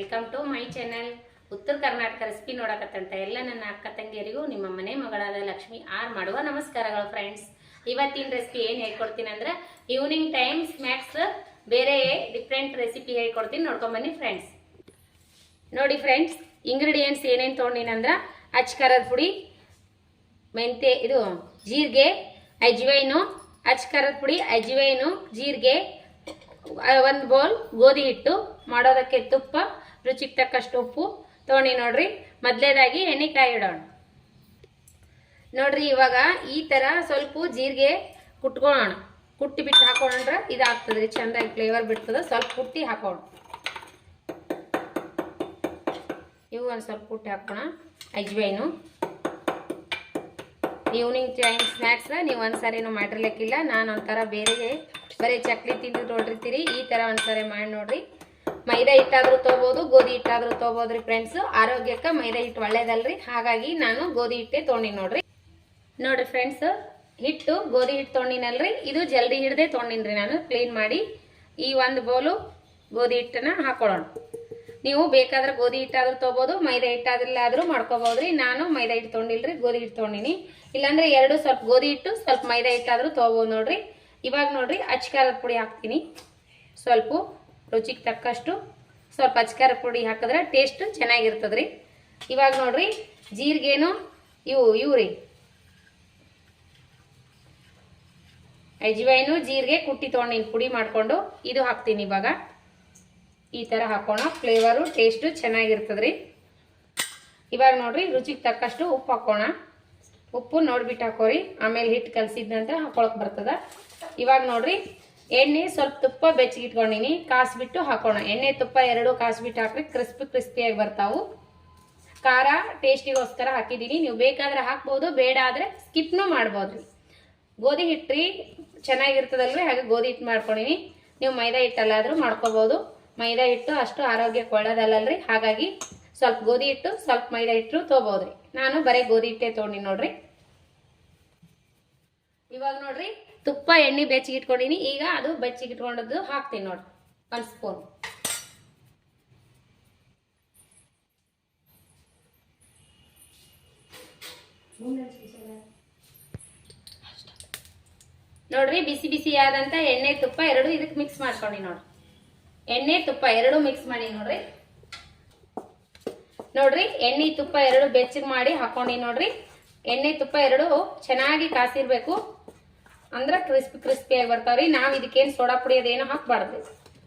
Welcome to my channel. ಉತ್ತರ Karnataka recipe ನೋಡಕತ್ತಂತ ಎಲ್ಲ ನನ್ನ ಅಕ್ಕ ತಂಗಿಯರಿಗೂ ನಿಮ್ಮ ಮನೆ ಮಗಳಾದ ಲಕ್ಷ್ಮಿ ಆರ್ ಮಾಡುವ ನಮಸ್ಕಾರಗಳು ಫ್ರೆಂಡ್ಸ್. ಇವತ್ತಿನ ರೆಸಿಪಿ ಏನು ಹೇಳ್ಕೊಡ್ತೀನಿ ಅಂದ್ರೆ ಈವ್ನಿಂಗ್ ಟೈಮ್ ಸ್ನ್ಯಾಕ್ಸ್ ಬೇರೆ ಡಿಫ್ರೆಂಟ್ ರೆಸಿಪಿ ಹೇಳ್ಕೊಡ್ತೀನಿ, ನೋಡ್ಕೊಂಬನ್ನಿ ಫ್ರೆಂಡ್ಸ್. ನೋಡಿ ಫ್ರೆಂಡ್ಸ್, ಇಂಗ್ರೀಡಿಯೆಂಟ್ಸ್ ಏನೇನು ತೊಗೊಂಡಿನಿ ಅಂದ್ರೆ ಅಚ್ಚ ಖಾರದ ಪುಡಿ, ಮೆಂತೆ, ಇದು ಜೀರಿಗೆ, ಅಜ್ವೈನು, ಅಚ್ಚ ಖಾರದ ಪುಡಿ, ಅಜ್ವೈನು, ಜೀರಿಗೆ, ಒಂದು ಬೌಲ್ ಗೋಧಿ ಹಿಟ್ಟು, ಮಾಡೋದಕ್ಕೆ ತುಪ್ಪ, ರುಚಿಗೆ ತಕ್ಕಷ್ಟು ಉಪ್ಪು ತೊಗೊಂಡು ನೋಡ್ರಿ. ಮೊದಲೇದಾಗಿ ಎಣ್ಣೆ ಕಾಯಿ ಇಡೋಣ ನೋಡ್ರಿ. ಇವಾಗ ಈ ತರ ಸ್ವಲ್ಪ ಜೀರಿಗೆ ಕುಟ್ಕೊಳ್ಳೋಣ, ಕುಟ್ಟಿ ಬಿಟ್ಟು ಹಾಕೊಂಡ್ರೆ ಇದಾಗ್ತದ್ರಿ, ಚಂದಾಗಿ ಫ್ಲೇವರ್ ಬಿಡ್ತದ. ಸ್ವಲ್ಪ ಕುಟ್ಟಿ ಹಾಕೋಣ, ಇವು ಒಂದು ಸ್ವಲ್ಪ ಕುಟ್ಟಿ ಹಾಕೋಣ. ಅಜ್ವೈನು ಈವ್ನಿಂಗ್ ಟೈಮ್ ಸ್ನ್ಯಾಕ್ಸ್ ನೀವು ಒಂದ್ಸರಿನೂ ಮಾಡಿರ್ಲಿಕ್ಕಿಲ್ಲ, ನಾನು ಒಂಥರ ಬೇರೆ ಬರೀ ಚಕ್ಲಿ ತಿಂದು ನೋಡಿರ್ತೀರಿ, ಈ ಥರ ಒಂದ್ಸರಿ ಮಾಡಿ ನೋಡ್ರಿ. ಮೈದಾ ಹಿಟ್ಟಾದ್ರೂ ತೊಗೋಬೋದು, ಗೋಧಿ ಹಿಟ್ಟಾದ್ರೂ ತೊಗೋಬೋದ್ರಿ ಫ್ರೆಂಡ್ಸು. ಆರೋಗ್ಯಕ್ಕೆ ಮೈದಾ ಹಿಟ್ಟು ಒಳ್ಳೇದಲ್ರಿ, ಹಾಗಾಗಿ ನಾನು ಗೋಧಿ ಹಿಟ್ಟೆ ತೊಗೊಂಡಿನಿ ನೋಡ್ರಿ. ನೋಡ್ರಿ ಫ್ರೆಂಡ್ಸ್, ಹಿಟ್ಟು ಗೋಧಿ ಹಿಟ್ಟು ತೊಗೊಂಡಿನಲ್ರಿ, ಇದು ಜಲ್ದಿ ಹಿಡ್ದೆ ತೊಗೊಂಡಿನ್ರಿ ನಾನು ಕ್ಲೀನ್ ಮಾಡಿ. ಈ ಒಂದು ಬೌಲು ಗೋಧಿ ಹಿಟ್ಟನ್ನ ಹಾಕೊಳ್ಳೋಣ. ನೀವು ಬೇಕಾದ್ರೆ ಗೋಧಿ ಹಿಟ್ಟಾದ್ರೂ ತೊಗೋಬೋದು, ಮೈದಾ ಹಿಟ್ಟಾದ್ರಲ್ಲಾದ್ರೂ ಮಾಡ್ಕೋಬೋದ್ರಿ. ನಾನು ಮೈದಾ ಹಿಟ್ಟು ತೊಗೊಂಡಿಲ್ರಿ, ಗೋಧಿ ಹಿಟ್ಟು ತೊಗೊಂಡಿನಿ. ಇಲ್ಲಾಂದ್ರೆ ಎರಡು ಸ್ವಲ್ಪ ಗೋಧಿ ಹಿಟ್ಟು ಸ್ವಲ್ಪ ಮೈದಾ ಹಿಟ್ಟಾದ್ರೂ ತೊಗೋಬೋದು ನೋಡ್ರಿ. ಇವಾಗ ನೋಡ್ರಿ ಅಚ್ಚ ಖಾರದ ಪುಡಿ ಹಾಕ್ತೀನಿ, ಸ್ವಲ್ಪ ರುಚಿಗೆ ತಕ್ಕಷ್ಟು. ಸ್ವಲ್ಪ ಅಚ್ಚ ಖಾರದ ಪುಡಿ ಹಾಕಿದ್ರೆ ಟೇಸ್ಟ್ ಚೆನ್ನಾಗಿರ್ತದ್ರಿ. ಇವಾಗ ನೋಡ್ರಿ ಜೀರಿಗೆನು ಇವ್ರಿ ಅಜ್ವೈನು, ಜೀರಿಗೆ ಕುಟ್ಟಿ ತೊಗೊಂಡಿನಿ ಪುಡಿ ಮಾಡ್ಕೊಂಡು, ಇದು ಹಾಕ್ತೀನಿ. ಇವಾಗ ಈ ಥರ ಹಾಕೋಣ, ಫ್ಲೇವರು ಟೇಸ್ಟು ಚೆನ್ನಾಗಿರ್ತದ್ರಿ. ಇವಾಗ ನೋಡ್ರಿ ರುಚಿಗೆ ತಕ್ಕಷ್ಟು ಉಪ್ಪು ಹಾಕೋಣ. ಉಪ್ಪು ನೋಡ್ಬಿಟ್ಟು ಹಾಕೋರಿ, ಆಮೇಲೆ ಹಿಟ್ಟು ಕಲಸಿದ ನಂತರ ಹಾಕೊಳಕ್ ಬರ್ತದ. ಇವಾಗ ನೋಡ್ರಿ ಎಣ್ಣೆ ಸ್ವಲ್ಪ ತುಪ್ಪ ಬೆಚ್ಚಗಿಟ್ಕೊಂಡಿನಿ, ಕಾಸ್ಬಿಟ್ಟು ಹಾಕೋಣ. ಎಣ್ಣೆ ತುಪ್ಪ ಎರಡು ಕಾಸ್ಬಿಟ್ಟು ಹಾಕ್ರಿ, ಕ್ರಿಸ್ಪಿಯಾಗಿ ಬರ್ತಾವು. ಖಾರ ಟೇಸ್ಟಿಗೋಸ್ಕರ ಹಾಕಿದ್ದೀನಿ, ನೀವು ಬೇಕಾದ್ರೆ ಹಾಕ್ಬೋದು, ಬೇಡ ಆದರೆ ಸ್ಕಿಪ್ನೂ ಮಾಡ್ಬೋದ್ರಿ. ಗೋಧಿ ಹಿಟ್ರಿ ಚೆನ್ನಾಗಿರ್ತದಲ್ರಿ, ಹಾಗೆ ಗೋಧಿ ಹಿಟ್ಟು ಮಾಡ್ಕೊಂಡಿನಿ. ನೀವು ಮೈದಾ ಹಿಟ್ಟಲ್ಲಾದ್ರೂ ಮಾಡ್ಕೋಬೋದು. ಮೈದಾ ಹಿಟ್ಟು ಅಷ್ಟು ಆರೋಗ್ಯಕ್ಕೆ ಒಳ್ಳೇದಲ್ಲಲ್ರಿ, ಹಾಗಾಗಿ ಸ್ವಲ್ಪ ಗೋಧಿ ಹಿಟ್ಟು ಸ್ವಲ್ಪ ಮೈದಾ ಹಿಟ್ಟು ತೊಗೋಬೋದ್ರಿ. ನಾನು ಬರೀ ಗೋಧಿ ಹಿಟ್ಟೆ ತೊಗೊಂಡಿ ನೋಡ್ರಿ. ಇವಾಗ ನೋಡ್ರಿ ತುಪ್ಪ ಎಣ್ಣೆ ಬೆಚ್ಚಗಿಟ್ಕೊಂಡಿನಿ, ಈಗ ಅದು ಬೆಚ್ಚಗಿಟ್ಕೊಂಡದ್ದು ಹಾಕ್ತೀನಿ ನೋಡ್ರಿ, 1 ಸ್ಪೂನ್. ನೋಡ್ರಿ ಬಿಸಿ ಬಿಸಿ ಆದಂತ ಎಣ್ಣೆ ತುಪ್ಪ ಎರಡು ಇದಕ್ಕೆ ಮಿಕ್ಸ್ ಮಾಡ್ಕೊಂಡಿ ನೋಡ್ರಿ. ಎಣ್ಣೆ ತುಪ್ಪ ಎರಡು ಮಿಕ್ಸ್ ಮಾಡಿ ನೋಡ್ರಿ. ನೋಡ್ರಿ ಎಣ್ಣೆ ತುಪ್ಪ ಎರಡು ಬೆಚ್ಚಗೆ ಮಾಡಿ ಹಾಕೊಂಡಿ ನೋಡ್ರಿ. ಎಣ್ಣೆ ತುಪ್ಪ ಎರಡು ಚೆನ್ನಾಗಿ ಕಾಸಿರ್ಬೇಕು, ಅಂದ್ರೆ ಕ್ರಿಸ್ಪಿಯಾಗಿ ಬರ್ತಾವ್ರಿ. ನಾವು ಇದಕ್ಕೇನು ಸೋಡಾ ಪುಡಿ ಅದೇನೋ ಹಾಕ್ಬಾರ್ದು,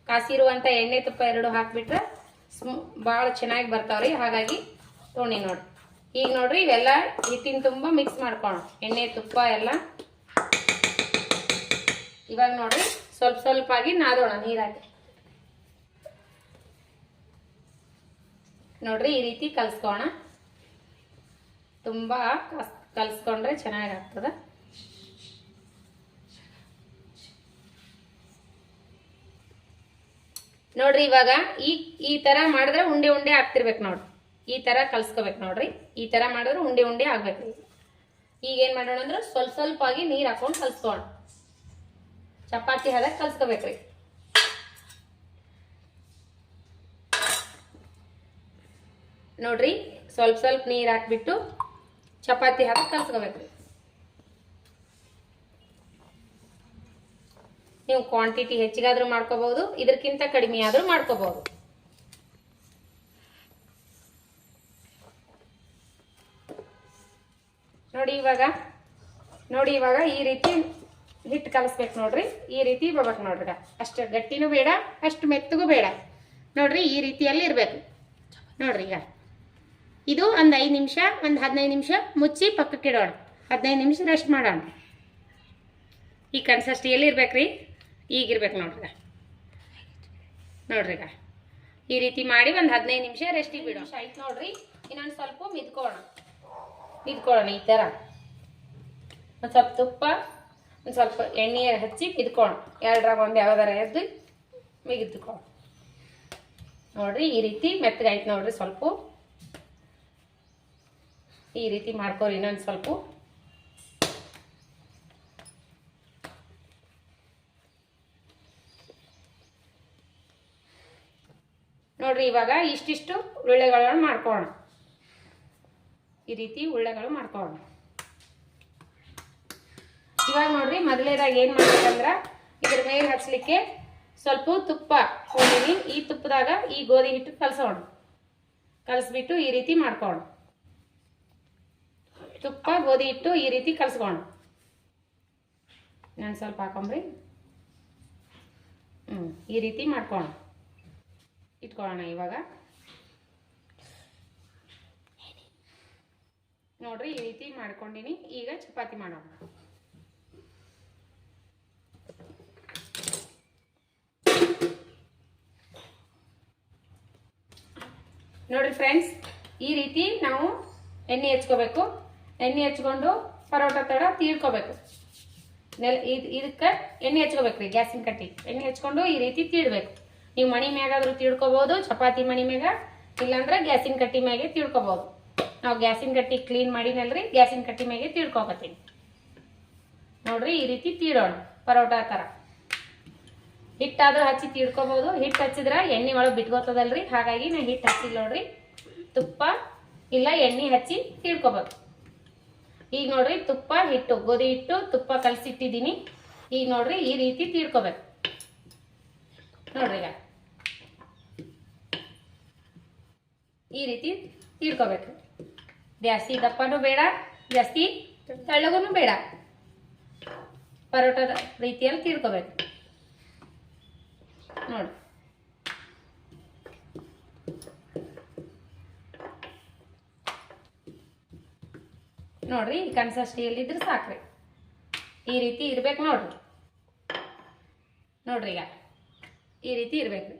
ಕಾಸಿರುವಂತ ಎಣ್ಣೆ ತುಪ್ಪ ಎರಡು ಹಾಕ್ಬಿಟ್ರೆ ಭಾಳ ಚೆನ್ನಾಗಿ ಬರ್ತಾವ್ರಿ, ಹಾಗಾಗಿ ತೊಗೊಂಡಿ ನೋಡ್ರಿ. ಈಗ ನೋಡ್ರಿ ಇವೆಲ್ಲ ಹಿಟ್ಟಿನ ತುಂಬ ಮಿಕ್ಸ್ ಮಾಡ್ಕೋಣ, ಎಣ್ಣೆ ತುಪ್ಪ ಎಲ್ಲ. ಇವಾಗ ನೋಡ್ರಿ ಸ್ವಲ್ಪ ಸ್ವಲ್ಪ ಆಗಿ ನಾದೋಣ ನೀರಾಗಿ. ನೋಡ್ರಿ ಈ ರೀತಿ ಕಲ್ಸ್ಕೋಣ, ತುಂಬಾ ಕಲ್ಸ್ಕೊಂಡ್ರೆ ಚೆನ್ನಾಗಿ ಆಗ್ತದ. ನೋಡ್ರಿ ಇವಾಗ ಈ ತರ ಮಾಡಿದ್ರೆ ಉಂಡೆ ಉಂಡೆ ಆಗ್ತಿರ್ಬೇಕು ನೋಡ್ರಿ. ಈ ತರ ಕಲ್ಸ್ಕೋಬೇಕು ನೋಡ್ರಿ, ಈ ತರ ಮಾಡಿದ್ರೆ ಉಂಡೆ ಉಂಡೆ ಆಗ್ಬೇಕ್ರಿ. ಈಗ ಏನ್ ಮಾಡೋಣ ಅಂದ್ರೆ ಸ್ವಲ್ಪ ಸ್ವಲ್ಪ ಆಗಿ ನೀರ್ ಹಾಕೊಂಡು ಕಲ್ಸ್ಕೋಣ, ಚಪಾತಿ ಹದಕ್ಕೆ ಕಲ್ಸ್ಕೋಬೇಕ್ರಿ. ನೋಡ್ರಿ ಸ್ವಲ್ಪ ಸ್ವಲ್ಪ ನೀರ್ ಹಾಕ್ಬಿಟ್ಟು ಚಪಾತಿ ಹದಕ್ಕೆ ಕಲ್ಸ್ಕೋಬೇಕ್ರಿ. ನೀವು ಕ್ವಾಂಟಿಟಿ ಹೆಚ್ಚಿಗಾದ್ರೂ ಮಾಡ್ಕೋಬಹುದು, ಇದಕ್ಕಿಂತ ಕಡಿಮೆ ಆದ್ರೂ ಮಾಡ್ಕೋಬಹುದು. ನೋಡಿ ಇವಾಗ ಈ ರೀತಿ ಹಿಟ್ಟು ಕಲಸ್ಬೇಕು ನೋಡ್ರಿ. ಈ ರೀತಿ ಬರ್ಬೇಕು ನೋಡ್ರಿ, ಅಷ್ಟು ಗಟ್ಟಿನೂ ಬೇಡ ಅಷ್ಟು ಮೆತ್ತಗೂ ಬೇಡ ನೋಡ್ರಿ, ಈ ರೀತಿಯಲ್ಲಿ ಇರ್ಬೇಕು ನೋಡ್ರಿ. ಈಗ ಇದು ಒಂದು 5 ನಿಮಿಷ, ಒಂದು 15 ನಿಮಿಷ ಮುಚ್ಚಿ ಪಕ್ಕಕ್ಕೆ ಇಡೋಣ, 15 ನಿಮಿಷ ರೆಸ್ಟ್ ಮಾಡೋಣ. ಈ ಕನ್ಸಿಸ್ಟೆನ್ಸಿಯಲ್ಲಿ ಇರ್ಬೇಕ್ರಿ, ಈಗಿರ್ಬೇಕು ನೋಡ್ರಿ. ಈಗ ಈ ರೀತಿ ಮಾಡಿ ಒಂದು 15 ನಿಮಿಷ ರೆಸ್ಟಿಗೆ ಬಿಡೋಣ. ಆಯ್ತು ನೋಡ್ರಿ, ಇನ್ನೊಂದು ಸ್ವಲ್ಪ ಮಿದ್ಕೊಳ್ಳೋಣ. ಈ ಥರ ಒಂದು ಸ್ವಲ್ಪ ತುಪ್ಪ, ಒಂದು ಸ್ವಲ್ಪ ಎಣ್ಣೆ ಹಚ್ಚಿ ಮಿದ್ಕೊಳ್ಳೋಣ. ಎರಡರಾಗ ಒಂದು ಯಾವ್ದಾರ ಎದ್ದು ಮಿಗಿದ್ಕೊಳ್ಳೋಣ ನೋಡ್ರಿ. ಈ ರೀತಿ ಮೆತ್ತಗಾಯ್ತು ನೋಡ್ರಿ. ಸ್ವಲ್ಪ ಈ ರೀತಿ ಮಾಡ್ಕೊರಿ. ಇನ್ನೊಂದು ಸ್ವಲ್ಪ ನೋಡ್ರಿ ಇವಾಗ ಇಷ್ಟಿಷ್ಟು ಉಳ್ಳೆಗಳನ್ನು ಮಾಡ್ಕೊಳ್ಳೋಣ. ಈ ರೀತಿ ಉಳ್ಳೆಗಳು ಮಾಡ್ಕೊಳ್ಳೋಣ. ಇವಾಗ ನೋಡ್ರಿ ಮೊದಲೇದಾಗಿ ಏನು ಮಾಡ್ಬೇಕಂದ್ರೆ ಇದ್ರ ಮೇಲೆ ಹಚ್ಚಲಿಕ್ಕೆ ಸ್ವಲ್ಪ ತುಪ್ಪ ಕೊಂಡಿನಿ. ಈ ತುಪ್ಪದಾಗ ಈ ಗೋಧಿ ಹಿಟ್ಟು ಕಲಸ್ಬಿಟ್ಟು ಈ ರೀತಿ ಮಾಡ್ಕೊಳ್ಳೋಣ. ತುಪ್ಪ ಗೋಧಿ ಹಿಟ್ಟು ಈ ರೀತಿ ಕಲಸ್ಕೊಳ್ಳೋಣ. ನಾನು ಸ್ವಲ್ಪ ಹಾಕೊಂಬ್ರಿ. ಈ ರೀತಿ ಮಾಡ್ಕೊಳ್ಳೋಣ, ಇಟ್ಕೊಳ್ಳೋಣ. ಇವಾಗ ನೋಡ್ರಿ ಈ ರೀತಿ ಮಾಡ್ಕೊಂಡಿನಿ. ಈಗ ಚಪಾತಿ ಮಾಡೋಣ. ನೋಡ್ರಿ ಫ್ರೆಂಡ್ಸ್, ಈ ರೀತಿ ನಾವು ಎಣ್ಣೆ ಹಚ್ಕೋಬೇಕು. ಎಣ್ಣೆ ಹಚ್ಕೊಂಡು ಪರೋಟ ತಡ ತೀಡ್ಕೋಬೇಕು. ಇದಕ್ಕೆ ಎಣ್ಣೆ ಹಚ್ಕೋಬೇಕ್ರಿ. ಗ್ಯಾಸಿನ ಕಟ್ಟಿ ಎಣ್ಣೆ ಹಚ್ಕೊಂಡು ಈ ರೀತಿ ತೀಡ್ಬೇಕು. ನೀವು ಮಣಿ ಮ್ಯಾಗಾದ್ರೂ ತೀಡ್ಕೋಬಹುದು, ಚಪಾತಿ ಮಣಿ ಮ್ಯಾಗ, ಇಲ್ಲಾಂದ್ರೆ ಗ್ಯಾಸಿನ ಕಟ್ಟಿ ಮ್ಯಾಗೆ ತೀಡ್ಕೋಬಹುದು. ನಾವು ಗ್ಯಾಸಿನ ಕಟ್ಟಿ ಕ್ಲೀನ್ ಮಾಡಿನಲ್ರಿ, ಗ್ಯಾಸಿನ ಕಟ್ಟಿ ಮ್ಯಾಗೆ ತೀಡ್ಕೋಕತ್ತೀನಿ. ನೋಡ್ರಿ ಈ ರೀತಿ ತೀಡೋಣ ಪರೋಟ ತರ. ಹಿಟ್ಟಾದ್ರೂ ಹಚ್ಚಿ ತೀಡ್ಕೋಬಹುದು. ಹಿಟ್ಟು ಹಚ್ಚಿದ್ರೆ ಎಣ್ಣೆ ಒಳಗೆ ಬಿಟ್ಕೋತದಲ್ರಿ, ಹಾಗಾಗಿ ನಾ ಹಿಟ್ಟು ಹಚ್ಚಿಲ್ಲ ನೋಡ್ರಿ. ತುಪ್ಪ ಇಲ್ಲ ಎಣ್ಣೆ ಹಚ್ಚಿ ತೀಡ್ಕೋಬೇಕು. ಈಗ ನೋಡ್ರಿ ತುಪ್ಪ ಹಿಟ್ಟು ಗೋಧಿ ಹಿಟ್ಟು ತುಪ್ಪ ಕಲಸಿಟ್ಟಿದ್ದೀನಿ. ಈಗ ನೋಡ್ರಿ ಈ ರೀತಿ ತೀಡ್ಕೋಬೇಕು. ನೋಡ್ರಿ ಈಗ ಈ ರೀತಿ ತೀಡ್ಕೋಬೇಕು. ಜಾಸ್ತಿ ದಪ್ಪನೂ ಬೇಡ, ಜಾಸ್ತಿ ತೆಳ್ಳಗೂ ಬೇಡ. ಪರೋಟದ ರೀತಿಯಲ್ಲಿ ತೀಡ್ಕೋಬೇಕು. ನೋಡಿ ನೋಡ್ರಿ ಈ ಕನ್ಸಿಸ್ಟೆನ್ಸಿಯಲ್ಲಿದ್ರೆ ಸಾಕ್ರಿ. ಈ ರೀತಿ ಇರ್ಬೇಕು ನೋಡ್ರಿ. ನೋಡ್ರಿ ಈಗ ಈ ರೀತಿ ಇರ್ಬೇಕ್ರಿ.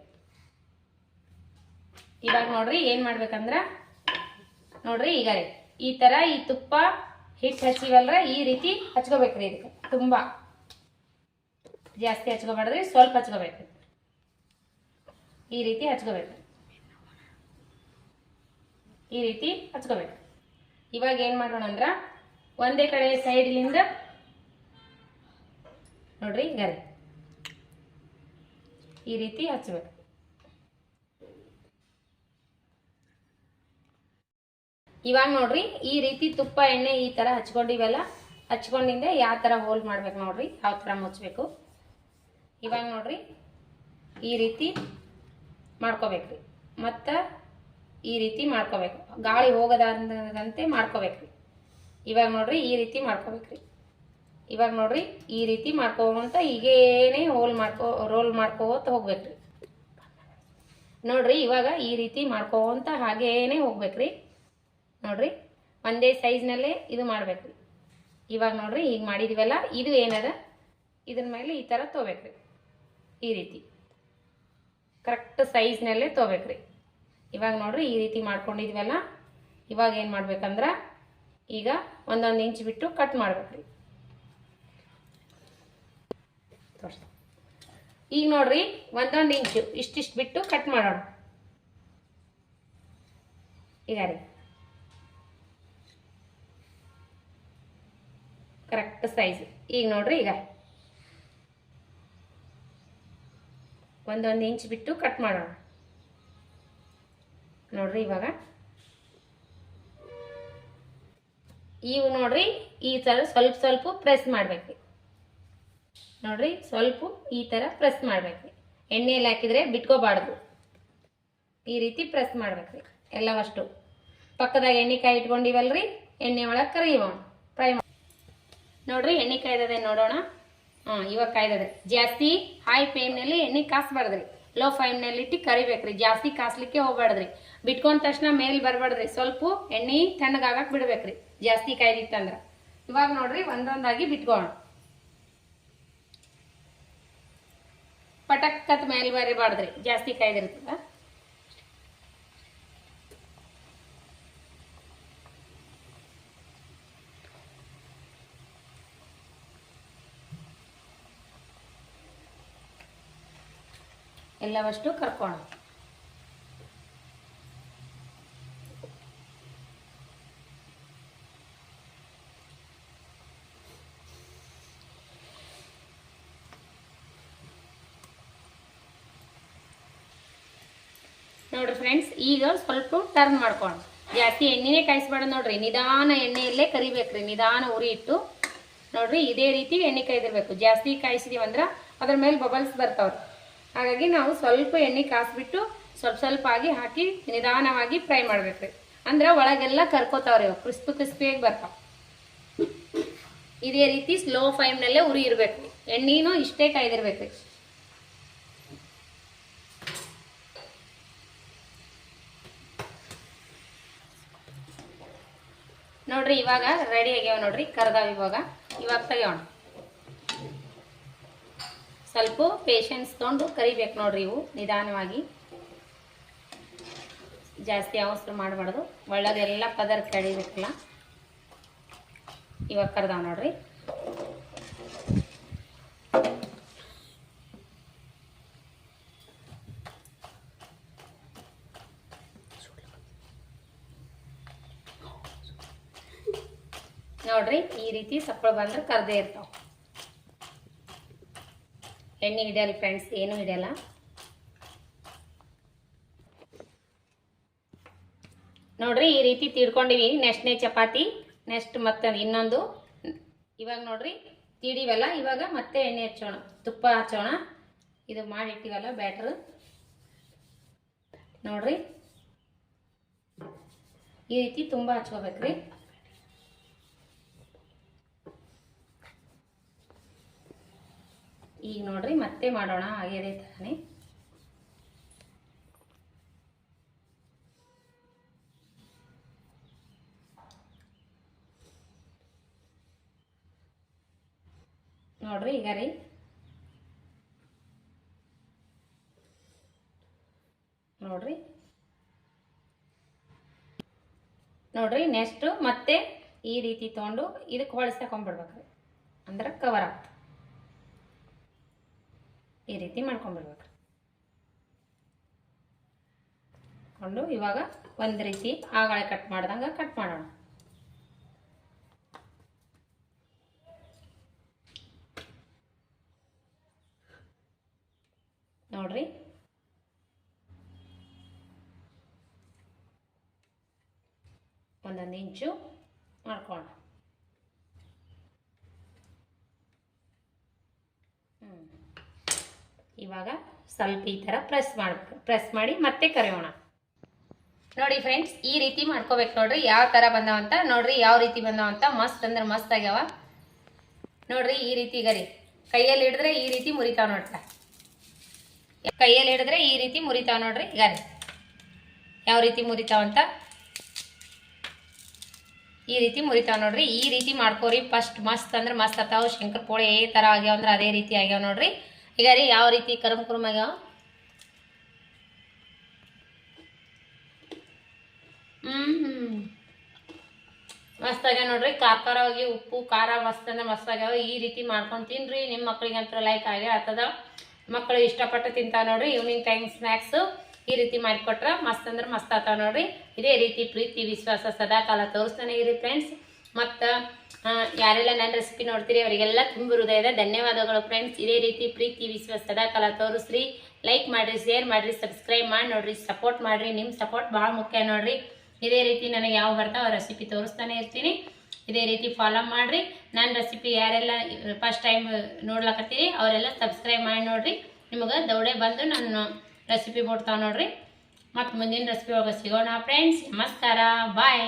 ಇವಾಗ ನೋಡ್ರಿ ಏನ್ ಮಾಡ್ಬೇಕಂದ್ರ ನೋಡ್ರಿ ಈಗ ರೀ ಈ ತರ ಈ ತುಪ್ಪ ಹಿಟ್ಟು ಹಚ್ಚಿವಲ್ರ ಈ ರೀತಿ ಹಚ್ಕೋಬೇಕ್ರಿ. ಇದಕ್ಕೆ ತುಂಬಾ ಜಾಸ್ತಿ ಹಚ್ಕೋಬೇಡ್ರಿ, ಸ್ವಲ್ಪ ಹಚ್ಕೋಬೇಕ್ರಿ. ಈ ರೀತಿ ಹಚ್ಕೋಬೇಕು. ಈ ರೀತಿ ಹಚ್ಕೋಬೇಕು. ಇವಾಗ ಏನ್ ಮಾಡೋಣ ಅಂದ್ರ ಒಂದೇ ಕಡೆ ಸೈಡ್ಲಿಂದ ನೋಡ್ರಿ ಈಗ ಈ ರೀತಿ ಹಚ್ಬೇಕು. ಇವಾಗ ನೋಡ್ರಿ ಈ ರೀತಿ ತುಪ್ಪ ಎಣ್ಣೆ ಈ ತರ ಹಚ್ಕೊಂಡಿವೆಲ್ಲ. ಹಚ್ಕೊಂಡಿಂದ ಯಾವ ತರ ಹೋಲ್ ಮಾಡ್ಬೇಕು ನೋಡ್ರಿ, ಯಾವ ತರ ಮುಚ್ಚಬೇಕು. ಇವಾಗ ನೋಡ್ರಿ ಈ ರೀತಿ ಮಾಡ್ಕೋಬೇಕ್ರಿ. ಮತ್ತ ಈ ರೀತಿ ಮಾಡ್ಕೋಬೇಕು, ಗಾಳಿ ಹೋಗದಂತೆ ಮಾಡ್ಕೋಬೇಕ್ರಿ. ಇವಾಗ ನೋಡ್ರಿ ಈ ರೀತಿ ಮಾಡ್ಕೋಬೇಕ್ರಿ. ಇವಾಗ ನೋಡ್ರಿ ಈ ರೀತಿ ಮಾಡ್ಕೋಂತ ಈಗೇನೆ ರೋಲ್ ಮಾಡ್ಕೋತ ಹೋಗ್ಬೇಕ್ರಿ. ನೋಡ್ರಿ ಇವಾಗ ಈ ರೀತಿ ಮಾಡ್ಕೋಂತ ಹಾಗೇನೆ ಹೋಗ್ಬೇಕ್ರಿ. ನೋಡ್ರಿ ಒಂದೇ ಸೈಜ್ನಲ್ಲೇ ಇದು ಮಾಡ್ಬೇಕ್ರಿ. ಇವಾಗ ನೋಡ್ರಿ ಈಗ ಮಾಡಿದಿವಲ್ಲ, ಇದು ಏನದ ಇದನ್ನ ಮೇಲೆ ಈ ತರ ತಗೋಬೇಕ್ರಿ. ಈ ರೀತಿ ಕರೆಕ್ಟ್ ಸೈಜ್ನಲ್ಲೇ ತಗೋಬೇಕ್ರಿ. ಇವಾಗ ನೋಡ್ರಿ ಈ ರೀತಿ ಮಾಡ್ಕೊಂಡಿದ್ವಲ್ಲ, ಇವಾಗ ಏನು ಮಾಡ್ಬೇಕಂದ್ರ ಈಗ ಒಂದೊಂದು ಇಂಚ್ ಬಿಟ್ಟು ಕಟ್ ಮಾಡ್ಬೇಕ್ರಿ. ಈಗ ನೋಡ್ರಿ ಒಂದೊಂದು ಇಂಚು ಇಷ್ಟಿಷ್ಟು ಬಿಟ್ಟು ಕಟ್ ಮಾಡೋಣ. ಈಗ ರೀ ಕರೆಕ್ಟ್ ಸೈಜ್. ಈಗ ನೋಡ್ರಿ ಈಗ ಒಂದೊಂದು ಇಂಚ್ ಬಿಟ್ಟು ಕಟ್ ಮಾಡೋಣ. ನೋಡ್ರಿ ಇವಾಗ ಇವು ನೋಡ್ರಿ ಈ ತರ ಸ್ವಲ್ಪ ಸ್ವಲ್ಪ ಪ್ರೆಸ್ ಮಾಡ್ಬೇಕ್ರಿ. ನೋಡ್ರಿ ಸ್ವಲ್ಪ ಈ ತರ ಪ್ರೆಸ್ ಮಾಡ್ಬೇಕ್ರಿ. ಎಣ್ಣೆಯಲ್ಲಿ ಹಾಕಿದ್ರೆ ಬಿಟ್ಕೋಬಾರ್ದು. ಈ ರೀತಿ ಪ್ರೆಸ್ ಮಾಡ್ಬೇಕ್ರಿ ಎಲ್ಲವಷ್ಟು. ಪಕ್ಕದಾಗ ಎಣ್ಣೆ ಕಾಯಿ ಇಟ್ಕೊಂಡಿವಲ್ರಿ, ಎಣ್ಣೆ ಒಳಗೆ ಕರಿಯೋಣ, ಫ್ರೈ ಮಾಡಿ. ನೋಡ್ರಿ ಎಣ್ಣೆ ಕಾಯ್ದದೆ ನೋಡೋಣ. ಇವಾಗ ಕಾಯ್ದದೆ. ಜಾಸ್ತಿ ಹೈ ಫ್ಲೇಮ್ನಲ್ಲಿ ಎಣ್ಣೆ ಕಾಸ್ಬಾರ್ದ್ರಿ, ಲೋ ಫ್ಲೇಮ್ನಲ್ಲಿ ಇಟ್ಟು ಕರಿಬೇಕ್ರಿ. ಜಾಸ್ತಿ ಕಾಸ್ಲಿಕ್ಕೆ ಹೋಗ್ಬಾರ್ದ್ರಿ. ಬಿಟ್ಕೊಂಡ ತಕ್ಷಣ ಮೇಲ್ ಬರ್ಬಾರ್ದ್ರಿ. ಸ್ವಲ್ಪ ಎಣ್ಣೆ ತಣ್ಣಗಾಗಕ್ ಬಿಡ್ಬೇಕ್ರಿ ಜಾಸ್ತಿ ಕಾಯ್ದಿತ್ತಂದ್ರ. ಇವಾಗ ನೋಡ್ರಿ ಒಂದೊಂದಾಗಿ ಬಿಟ್ಕೋಣ. ಪಟಕ್ಕತ್ ಮೇಲ್ ಬರಿಬಾರ್ದ್ರಿ, ಜಾಸ್ತಿ ಕಾಯ್ದಿರ್ತದ. ಎಲ್ಲವಷ್ಟು ಕರ್ಕೋಣ. ನೋಡ್ರಿ ಫ್ರೆಂಡ್ಸ್, ಈಗ ಸ್ವಲ್ಪ ಟರ್ನ್ ಮಾಡ್ಕೊಂಡು ಜಾಸ್ತಿ ಎಣ್ಣೆನೇ ಕಾಯಿಸ್ಬೇಡ ನೋಡ್ರಿ, ನಿಧಾನ ಎಣ್ಣೆಯಲ್ಲೇ ಕರಿಬೇಕ್ರಿ, ನಿಧಾನ ಉರಿ ಇಟ್ಟು ನೋಡ್ರಿ ಇದೇ ರೀತಿ ಎಣ್ಣೆ ಕಾಯ್ದಿರ್ಬೇಕು. ಜಾಸ್ತಿ ಕಾಯಿಸಿದೀವಂದ್ರೆ ಅದ್ರ ಮೇಲೆ ಬಬಲ್ಸ್ ಬರ್ತಾವ್ರಿ. ಹಾಗಾಗಿ ನಾವು ಸ್ವಲ್ಪ ಎಣ್ಣೆ ಕಾಯಿಸ್ಬಿಟ್ಟು ಸ್ವಲ್ಪ ಆಗಿ ಹಾಕಿ ನಿಧಾನವಾಗಿ ಫ್ರೈ ಮಾಡ್ಬೇಕ್ರಿ. ಅಂದ್ರೆ ಒಳಗೆಲ್ಲ ಕರ್ಕೋತಾವ್ರಿ, ಅವು ಕ್ರಿಸ್ಪಿಯಾಗಿ ಬರ್ತಾವ. ಇದೇ ರೀತಿ ಸ್ಲೋ ಫ್ಲೇಮ್ನಲ್ಲೇ ಉರಿ ಇರ್ಬೇಕ್ರಿ, ಎಣ್ಣೆನೂ ಇಷ್ಟೇ ಕಾಯ್ದಿರ್ಬೇಕ್ರಿ. ನೋಡ್ರಿ ಇವಾಗ ರೆಡಿ ಆಗ್ಯಾವ ನೋಡ್ರಿ, ಕರ್ದಾವ. ಇವಾಗ ತೆಗಿಯೋಣ. ಸ್ವಲ್ಪ ಪೇಷನ್ಸ್ ತೊಗೊಂಡು ಕರಿಬೇಕು ನೋಡ್ರಿ. ಇವು ನಿಧಾನವಾಗಿ, ಜಾಸ್ತಿ ಅವಸರ ಮಾಡಬಾರ್ದು, ಒಳಗೆಲ್ಲ ಪದರ್ ಕಡಿಬೇಕಲ್ಲ. ಇವಾಗ ಕರ್ದಾವ ನೋಡ್ರಿ. ನೋಡ್ರಿ ಈ ರೀತಿ ಸಪ್ಪಳ ಬಂದ್ರೆ ಕರ್ದೇ ಇರ್ತಾವ. ಎಣ್ಣೆ ಹಿಡಿಯಲ್ಲ ಫ್ರೆಂಡ್ಸ್, ಏನು ಹಿಡಿಯಲ್ಲ. ನೋಡ್ರಿ ಈ ರೀತಿ ತೀಡ್ಕೊಂಡಿವಿ. ನೆಕ್ಸ್ಟ್ನೇ ಚಪಾತಿ, ನೆಕ್ಸ್ಟ್ ಮತ್ತೆ ಇನ್ನೊಂದು. ಇವಾಗ ನೋಡ್ರಿ ತೀಡಿವಲ್ಲ, ಇವಾಗ ಮತ್ತೆ ಎಣ್ಣೆ ಹಚ್ಚೋಣ, ತುಪ್ಪ ಹಚ್ಚೋಣ. ಇದು ಮಾಡಿಟ್ಟಿವಲ್ಲ ಬ್ಯಾಟ್ರ್ ನೋಡ್ರಿ, ಈ ರೀತಿ ತುಂಬ ಹಚ್ಕೋಬೇಕ್ರಿ. ಈಗ ನೋಡ್ರಿ ಮತ್ತೆ ಮಾಡೋಣ ಹಾಗೇದೇ ಥರನೇ. ನೋಡ್ರಿ ಈಗ ರೀ ನೋಡ್ರಿ ನೆಕ್ಸ್ಟ್ ಮತ್ತೆ ಈ ರೀತಿ ತೊಗೊಂಡು ಇದಕ್ಕೆ ಹೊಳಿಸ್ಕೊಂಡ್ಬಿಡ್ಬೇಕ್ರಿ, ಅಂದ್ರೆ ಕವರ್ ಆಗ್ತದೆ. ಈ ರೀತಿ ಮಾಡ್ಕೊಂಡ್ಬಿಡ್ಬೇಕ್ರಿ. ಕೊಂಡು ಇವಾಗ ಒಂದು ರೀತಿ ಆಗಾಳೆ ಕಟ್ ಮಾಡ್ದಂಗೆ ಕಟ್ ಮಾಡೋಣ. ನೋಡ್ರಿ ಒಂದೊಂದು ಇಂಚು ಮಾಡ್ಕೊಳ್ಳೋಣ. ಇವಾಗ ಸ್ವಲ್ಪ ಈ ಥರ ಪ್ರೆಸ್ ಮಾಡಬೇಕು. ಪ್ರೆಸ್ ಮಾಡಿ ಮತ್ತೆ ಕರಿಯೋಣ. ನೋಡಿ ಫ್ರೆಂಡ್ಸ್, ಈ ರೀತಿ ಮಾಡ್ಕೋಬೇಕು ನೋಡ್ರಿ. ಯಾವ ಥರ ಬಂದಾವಂತ ನೋಡ್ರಿ, ಯಾವ ರೀತಿ ಬಂದಾವಂತ. ಮಸ್ತ್ ಅಂದ್ರೆ ಮಸ್ತ್ ಆಗ್ಯಾವ ನೋಡ್ರಿ. ಈ ರೀತಿ ಗರಿ ಕೈಯಲ್ಲಿ ಹಿಡಿದ್ರೆ ಈ ರೀತಿ ಮುರಿತಾವ ನೋಡ್ರಿ. ಕೈಯಲ್ಲಿ ಹಿಡಿದ್ರೆ ಈ ರೀತಿ ಮುರಿತಾವ ನೋಡ್ರಿ. ಗರಿ ಯಾವ ರೀತಿ ಮುರಿತಾವಂತ ಈ ರೀತಿ ಮುರಿತಾವ ನೋಡ್ರಿ. ಈ ರೀತಿ ಮಾಡ್ಕೋರಿ. ಫಸ್ಟ್ ಮಸ್ತ್ ಅಂದ್ರೆ ಮಸ್ತ್ ಆಗ್ತಾವ. ಶಂಕರ್ ಪೋಳೆ ಏ ಥರ ಆಗ್ಯಾವ ಅಂದ್ರೆ ಅದೇ ರೀತಿ ಆಗ್ಯಾವ ನೋಡ್ರಿ. ಈಗ ರೀ ಯಾವ ರೀತಿ ಕರಮ್ ಆಗ್ಯಾವ. ಮಸ್ತ್ ಆಗ್ಯಾವ ನೋಡ್ರಿ. ಖಾರವಾಗಿ ಉಪ್ಪು ಖಾರ ಮಸ್ತ್ ಅಂದ್ರೆ ಮಸ್ತ್ ಆಗ್ಯಾವ. ಈ ರೀತಿ ಮಾಡ್ಕೊಂಡು ತಿನ್ರಿ. ನಿಮ್ಮ ಮಕ್ಳಿಗೆ ಅಂತ ಲೈಕ್ ಆಗೇ ಆಗ್ತದ. ಮಕ್ಕಳು ಇಷ್ಟಪಟ್ಟು ತಿಂತಾವ ನೋಡ್ರಿ. ಈವ್ನಿಂಗ್ ಟೈಮ್ ಸ್ನ್ಯಾಕ್ಸು ಈ ರೀತಿ ಮಾಡಿಕೊಟ್ರೆ ಮಸ್ತ್ ಅಂದ್ರೆ ಮಸ್ತ್ ಆಗ್ತಾವ ನೋಡ್ರಿ. ಇದೇ ರೀತಿ ಪ್ರೀತಿ ವಿಶ್ವಾಸ ಸದಾಕಾಲ ತೋರಿಸ್ತಾನೆ ಇರಿ ಫ್ರೆಂಡ್ಸ್. ಮತ್ತು ಯಾರೆಲ್ಲ ನನ್ನ ರೆಸಿಪಿ ನೋಡ್ತೀರಿ ಅವರಿಗೆಲ್ಲ ತುಂಬ ಹೃದಯದ ಧನ್ಯವಾದಗಳು ಫ್ರೆಂಡ್ಸ್. ಇದೇ ರೀತಿ ಪ್ರೀತಿ ವಿಶ್ವಾಸ ಸದಾಕಾಲ ತೋರಿಸ್ರಿ. ಲೈಕ್ ಮಾಡಿರಿ, ಶೇರ್ ಮಾಡಿರಿ, ಸಬ್ಸ್ಕ್ರೈಬ್ ಮಾಡಿ ನೋಡ್ರಿ, ಸಪೋರ್ಟ್ ಮಾಡಿರಿ. ನಿಮ್ಮ ಸಪೋರ್ಟ್ ಭಾಳ ಮುಖ್ಯ ನೋಡ್ರಿ. ಇದೇ ರೀತಿ ನನಗೆ ಯಾವ ಬರ್ತಾವ ರೆಸಿಪಿ ತೋರಿಸ್ತಾನೆ ಇರ್ತೀನಿ. ಇದೇ ರೀತಿ ಫಾಲೋ ಮಾಡಿರಿ. ನನ್ನ ರೆಸಿಪಿ ಯಾರೆಲ್ಲ ಫಸ್ಟ್ ಟೈಮ್ ನೋಡ್ಲಕತ್ತೀರಿ ಅವರೆಲ್ಲ ಸಬ್ಸ್ಕ್ರೈಬ್ ಮಾಡಿ ನೋಡ್ರಿ. ನಿಮಗೆ ದೌಡೆ ಬಂದು ನನ್ನ ರೆಸಿಪಿ ಕೊಡ್ತಾವೆ ನೋಡ್ರಿ. ಮತ್ತು ಮುಂದಿನ ರೆಸಿಪಿ ಒಳಗೆ ಸಿಗೋಣ ಫ್ರೆಂಡ್ಸ್. ನಮಸ್ಕಾರ, ಬಾಯ್.